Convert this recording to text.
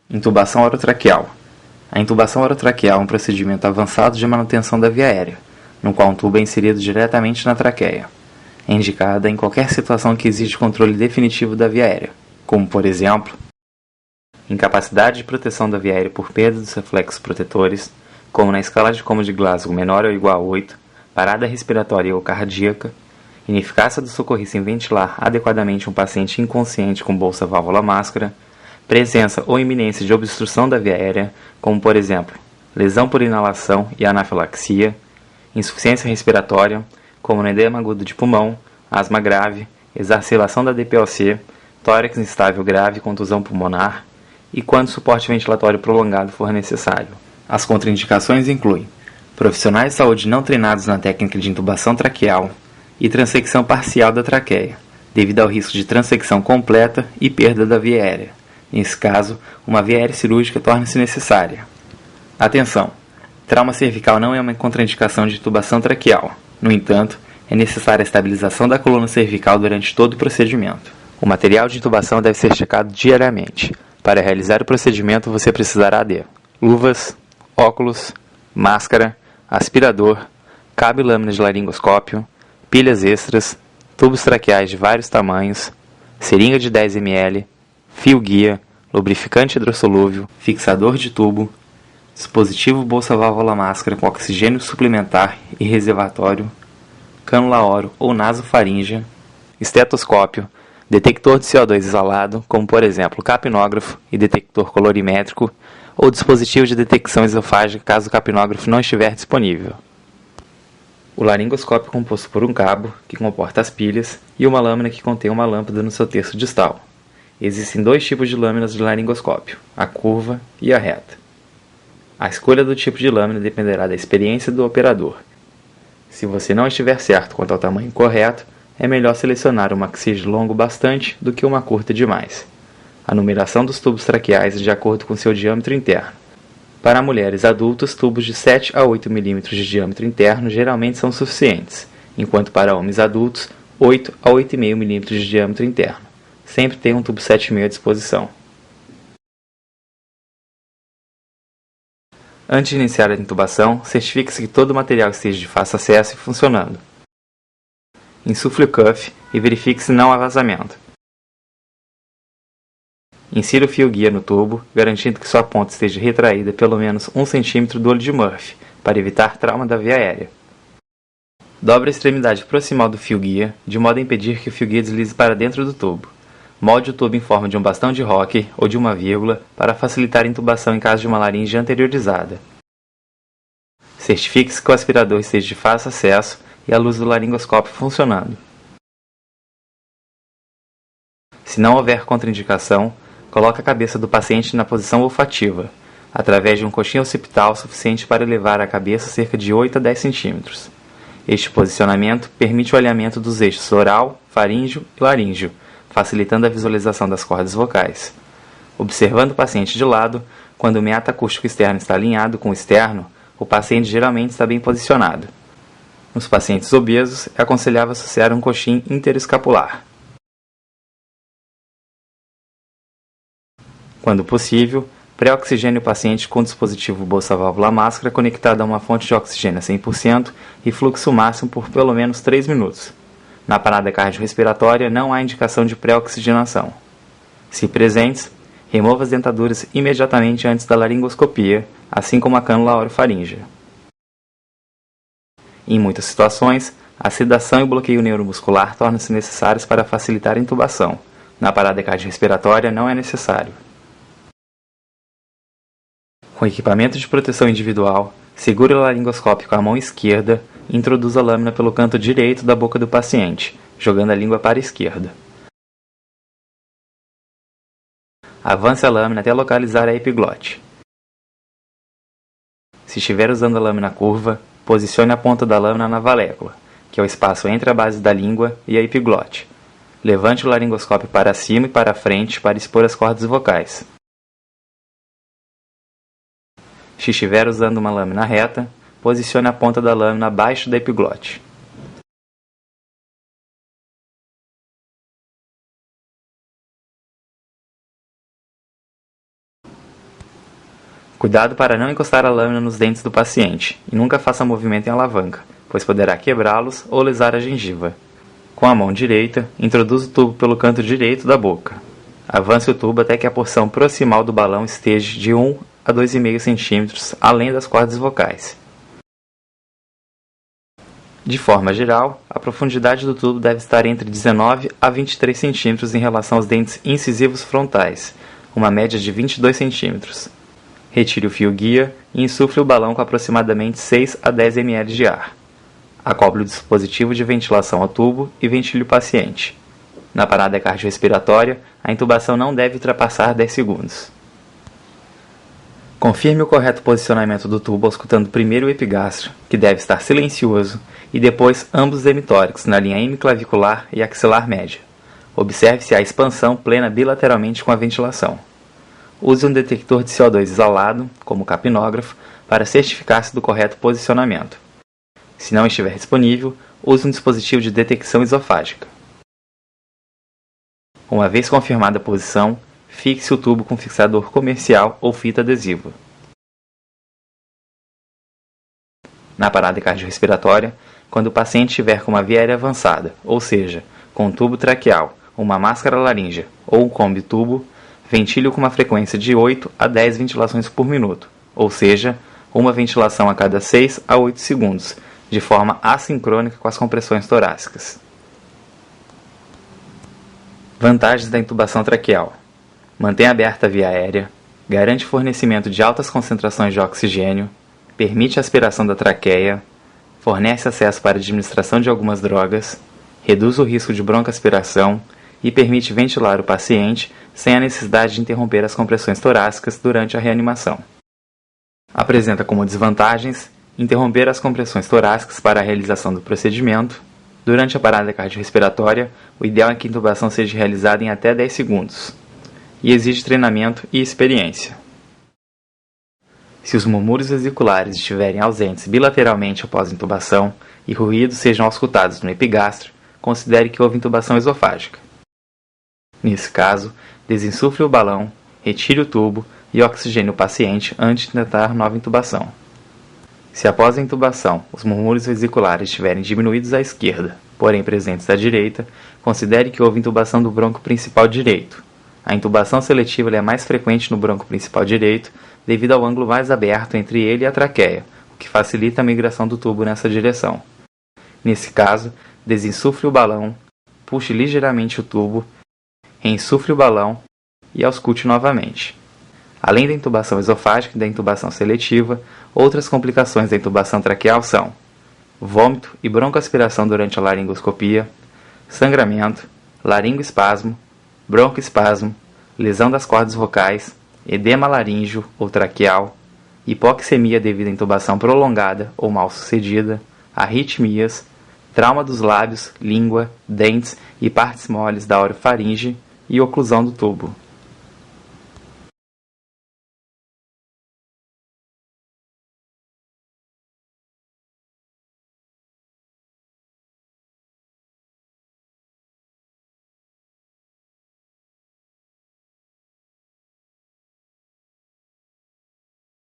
Intubação orotraqueal. A intubação orotraqueal é um procedimento avançado de manutenção da via aérea, no qual um tubo é inserido diretamente na traqueia. É indicada em qualquer situação que exige controle definitivo da via aérea, como, por exemplo, incapacidade de proteção da via aérea por perda dos reflexos protetores, como na escala de Como de Glasgow menor ou igual a 8, parada respiratória ou cardíaca, ineficácia do socorrista em ventilar adequadamente um paciente inconsciente com bolsa-válvula-máscara, presença ou iminência de obstrução da via aérea, como por exemplo, lesão por inalação e anafilaxia, insuficiência respiratória, como no edema agudo de pulmão, asma grave, exacerbação da DPOC, tórax instável grave, contusão pulmonar, e quando suporte ventilatório prolongado for necessário. As contraindicações incluem profissionais de saúde não treinados na técnica de intubação traqueal e transecção parcial da traqueia, devido ao risco de transecção completa e perda da via aérea. Nesse caso, uma via aérea cirúrgica torna-se necessária. Atenção! Trauma cervical não é uma contraindicação de intubação traqueal. No entanto, é necessária a estabilização da coluna cervical durante todo o procedimento. O material de intubação deve ser checado diariamente. Para realizar o procedimento, você precisará de luvas, óculos, máscara, aspirador, cabo e lâmina de laringoscópio, pilhas extras, tubos traqueais de vários tamanhos, seringa de 10 ml, fio guia, lubrificante hidrossolúvel, fixador de tubo, dispositivo bolsa-válvula-máscara com oxigênio suplementar e reservatório, cânula oro ou nasofaríngea, estetoscópio, detector de CO2 isolado, como por exemplo capnógrafo e detector colorimétrico, ou dispositivo de detecção esofágica caso o capnógrafo não estiver disponível. O laringoscópio é composto por um cabo, que comporta as pilhas, e uma lâmina que contém uma lâmpada no seu terço distal. Existem dois tipos de lâminas de laringoscópio, a curva e a reta. A escolha do tipo de lâmina dependerá da experiência do operador. Se você não estiver certo quanto ao tamanho correto, é melhor selecionar uma que seja longo bastante do que uma curta demais. A numeração dos tubos traqueais é de acordo com seu diâmetro interno. Para mulheres adultas, tubos de 7 a 8 mm de diâmetro interno geralmente são suficientes, enquanto para homens adultos, 8 a 8,5 mm de diâmetro interno. Sempre tenha um tubo 7,5 à disposição. Antes de iniciar a intubação, certifique-se que todo o material esteja de fácil acesso e funcionando. Insufle o cuff e verifique se não há vazamento. Insira o fio guia no tubo, garantindo que sua ponta esteja retraída pelo menos 1 cm do olho de Murphy, para evitar trauma da via aérea. Dobre a extremidade proximal do fio guia, de modo a impedir que o fio guia deslize para dentro do tubo. Molde o tubo em forma de um bastão de hóquei ou de uma vírgula para facilitar a intubação em caso de uma laringe anteriorizada. Certifique-se que o aspirador esteja de fácil acesso e a luz do laringoscópio funcionando. Se não houver contraindicação, coloque a cabeça do paciente na posição olfativa, através de um coxim occipital suficiente para elevar a cabeça cerca de 8 a 10 cm. Este posicionamento permite o alinhamento dos eixos oral, faríngeo e laríngeo, facilitando a visualização das cordas vocais. Observando o paciente de lado, quando o meato acústico externo está alinhado com o externo, o paciente geralmente está bem posicionado. Nos pacientes obesos, é aconselhável associar um coxim interescapular. Quando possível, pré-oxigênio o paciente com dispositivo bolsa-válvula-máscara conectado a uma fonte de oxigênio a 100% e fluxo máximo por pelo menos 3 minutos. Na parada cardiorrespiratória não há indicação de pré-oxigenação. Se presentes, remova as dentaduras imediatamente antes da laringoscopia, assim como a cânula orofaríngea. Em muitas situações, a sedação e o bloqueio neuromuscular tornam-se necessários para facilitar a intubação. Na parada cardiorrespiratória não é necessário. Com equipamento de proteção individual, segure o laringoscópio com a mão esquerda e introduza a lâmina pelo canto direito da boca do paciente, jogando a língua para a esquerda. Avance a lâmina até localizar a epiglote. Se estiver usando a lâmina curva, posicione a ponta da lâmina na valécula, que é o espaço entre a base da língua e a epiglote. Levante o laringoscópio para cima e para frente para expor as cordas vocais. Se estiver usando uma lâmina reta, posicione a ponta da lâmina abaixo da epiglote. Cuidado para não encostar a lâmina nos dentes do paciente e nunca faça movimento em alavanca, pois poderá quebrá-los ou lesar a gengiva. Com a mão direita, introduza o tubo pelo canto direito da boca. Avance o tubo até que a porção proximal do balão esteja de 1 a 2,5 cm além das cordas vocais. De forma geral, a profundidade do tubo deve estar entre 19 a 23 cm em relação aos dentes incisivos frontais, uma média de 22 cm. Retire o fio guia e insufle o balão com aproximadamente 6 a 10 ml de ar. Acople o dispositivo de ventilação ao tubo e ventile o paciente. Na parada cardiorrespiratória, a intubação não deve ultrapassar 10 segundos. Confirme o correto posicionamento do tubo auscultando primeiro o epigastro, que deve estar silencioso, e depois ambos os hemitóricos na linha hemiclavicular e axilar média. Observe se há expansão plena bilateralmente com a ventilação. Use um detector de CO2 isolado, como o capnógrafo, para certificar-se do correto posicionamento. Se não estiver disponível, use um dispositivo de detecção esofágica. Uma vez confirmada a posição, fixe o tubo com fixador comercial ou fita adesiva. Na parada cardiorrespiratória, quando o paciente estiver com uma via aérea avançada, ou seja, com um tubo traqueal, uma máscara laríngea ou um combi-tubo, ventile-o com uma frequência de 8 a 10 ventilações por minuto, ou seja, uma ventilação a cada 6 a 8 segundos, de forma assincrônica com as compressões torácicas. Vantagens da intubação traqueal: mantém aberta a via aérea, garante fornecimento de altas concentrações de oxigênio, permite a aspiração da traqueia, fornece acesso para a administração de algumas drogas, reduz o risco de broncoaspiração e permite ventilar o paciente sem a necessidade de interromper as compressões torácicas durante a reanimação. Apresenta como desvantagens interromper as compressões torácicas para a realização do procedimento. Durante a parada cardiorrespiratória, o ideal é que a intubação seja realizada em até 10 segundos e exige treinamento e experiência. Se os murmúrios vesiculares estiverem ausentes bilateralmente após a intubação e ruídos sejam auscultados no epigastro, considere que houve intubação esofágica. Nesse caso, desinsufle o balão, retire o tubo e oxigene o paciente antes de tentar nova intubação. Se após a intubação os murmúrios vesiculares estiverem diminuídos à esquerda, porém presentes à direita, considere que houve intubação do bronco principal direito. A intubação seletiva é mais frequente no bronco principal direito devido ao ângulo mais aberto entre ele e a traqueia, o que facilita a migração do tubo nessa direção. Nesse caso, desinsufle o balão, puxe ligeiramente o tubo, reinsufle o balão e ausculte novamente. Além da intubação esofágica e da intubação seletiva, outras complicações da intubação traqueal são vômito e broncoaspiração durante a laringoscopia, sangramento, laringoespasmo, broncoespasmo, lesão das cordas vocais, edema laríngeo ou traqueal, hipoxemia devido à intubação prolongada ou mal sucedida, arritmias, trauma dos lábios, língua, dentes e partes moles da orofaringe e oclusão do tubo.